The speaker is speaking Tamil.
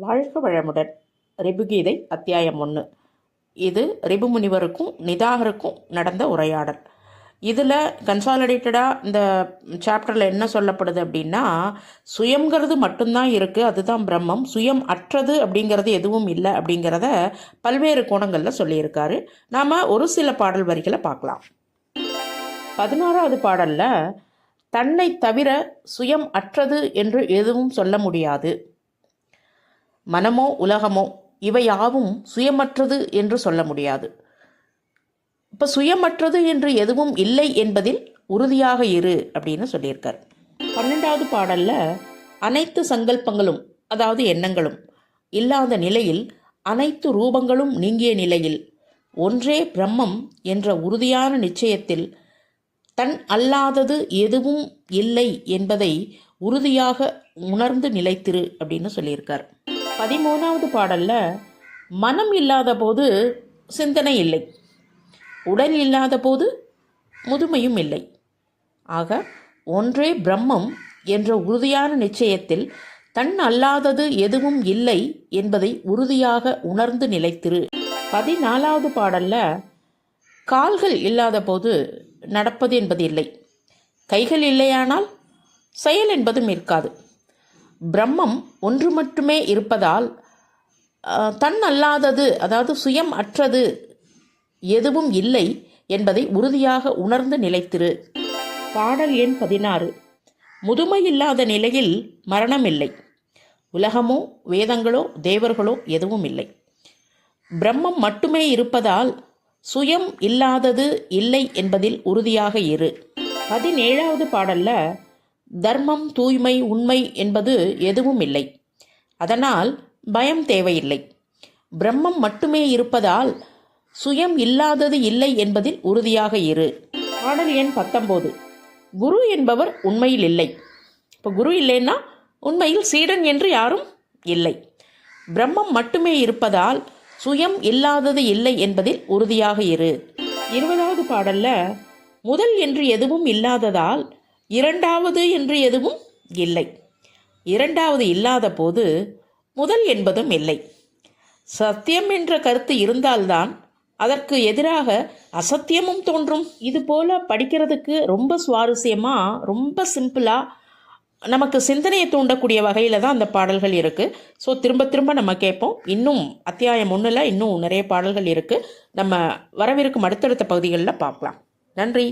வாழ்க வளமுடன். ரிபுகீதை அத்தியாயம் 1. இது ரிபு முனிவருக்கும் நிதாகருக்கும் நடந்த உரையாடல். இதில் கன்சாலிடேட்டடாக இந்த சாப்டரில் என்ன சொல்லப்படுது அப்படின்னா, சுயங்கிறது மட்டும்தான் இருக்குது, அதுதான் பிரம்மம். சுயம் அற்றது அப்படிங்கிறது எதுவும் இல்லை அப்படிங்கிறத பல்வேறு கோணங்களில் சொல்லியிருக்காரு. நாம் ஒரு சில பாடல் வரிகளை பார்க்கலாம். 16வது பாடலில் தன்னை தவிர சுயம் அற்றது என்று எதுவும் சொல்ல முடியாது, மனமோ உலகமோ இவை யாவும் சுயமற்றது என்று சொல்ல முடியாது. இப்போ சுயமற்றது என்று எதுவும் இல்லை என்பதில் உறுதியாக இரு அப்படின்னு சொல்லியிருக்கார். 12வது பாடலில் அனைத்து சங்கல்பங்களும், அதாவது எண்ணங்களும் இல்லாத நிலையில், அனைத்து ரூபங்களும் நீங்கிய நிலையில், ஒன்றே பிரம்மம் என்ற உறுதியான நிச்சயத்தில் தன் அல்லாதது எதுவும் இல்லை என்பதை உறுதியாக உணர்ந்து நிலைத்திரு அப்படின்னு சொல்லியிருக்கார். 13வது பாடலில் மனம் இல்லாத போது சிந்தனை இல்லை, உடல் இல்லாத போது முதுமையும் இல்லை. ஆக ஒன்றே பிரம்மம் என்ற உறுதியான நிச்சயத்தில் தன் அல்லாதது எதுவும் இல்லை என்பதை உறுதியாக உணர்ந்து நிலைத்திரு. 14வது பாடலில் கால்கள் இல்லாத போது நடப்பது என்பது இல்லை, கைகள் இல்லையானால் செயல் என்பதும் இருக்காது. பிரம்மம் ஒன்று மட்டுமே இருப்பதால் தன் அல்லாதது, அதாவது சுயம் அற்றது எதுவும் இல்லை என்பதை உறுதியாக உணர்ந்து நிலைத்திரு. பாடல் எண் 16. முதுமை இல்லாத நிலையில் மரணம் இல்லை, உலகமோ வேதங்களோ தேவர்களோ எதுவும் இல்லை. பிரம்மம் மட்டுமே இருப்பதால் சுயம் இல்லாதது இல்லை என்பதில் உறுதியாக இரு. 17வது பாடலில் தர்மம், தூய்மை, உண்மை என்பது எதுவும் இல்லை, அதனால் பயம் தேவையில்லை. பிரம்மம் மட்டுமே இருப்பதால் சுயம் இல்லாதது இல்லை என்பதில் உறுதியாக இரு. பாடல் எண் 19. குரு என்பவர் உண்மையில் இல்லை. இப்போ குரு இல்லைன்னா உண்மையில் சீடன் என்று யாரும் இல்லை. பிரம்மம் மட்டுமே இருப்பதால் சுயம் இல்லாதது இல்லை என்பதில் உறுதியாக இரு. 20வது பாடலில் முதல் என்று எதுவும் இல்லாததால் இரண்டாவது என்று எதுவும் இல்லை, இரண்டாவது இல்லாத போது முதல் என்பதும் இல்லை. சத்தியம் என்ற கருத்து இருந்தால்தான் அதற்கு எதிராக அசத்தியமும் தோன்றும். இது போல் படிக்கிறதுக்கு ரொம்ப சுவாரஸ்யமாக, ரொம்ப சிம்பிளாக, நமக்கு சிந்தனையை தூண்டக்கூடிய வகையில் தான் அந்த பாடல்கள் இருக்குது. ஸோ திரும்ப திரும்ப நம்ம கேட்போம். இன்னும் அத்தியாயம் 1ல் இன்னும் நிறைய பாடல்கள் இருக்குது. நம்ம வரவிருக்கும் அடுத்தடுத்த பகுதிகளில் பார்க்கலாம். நன்றி.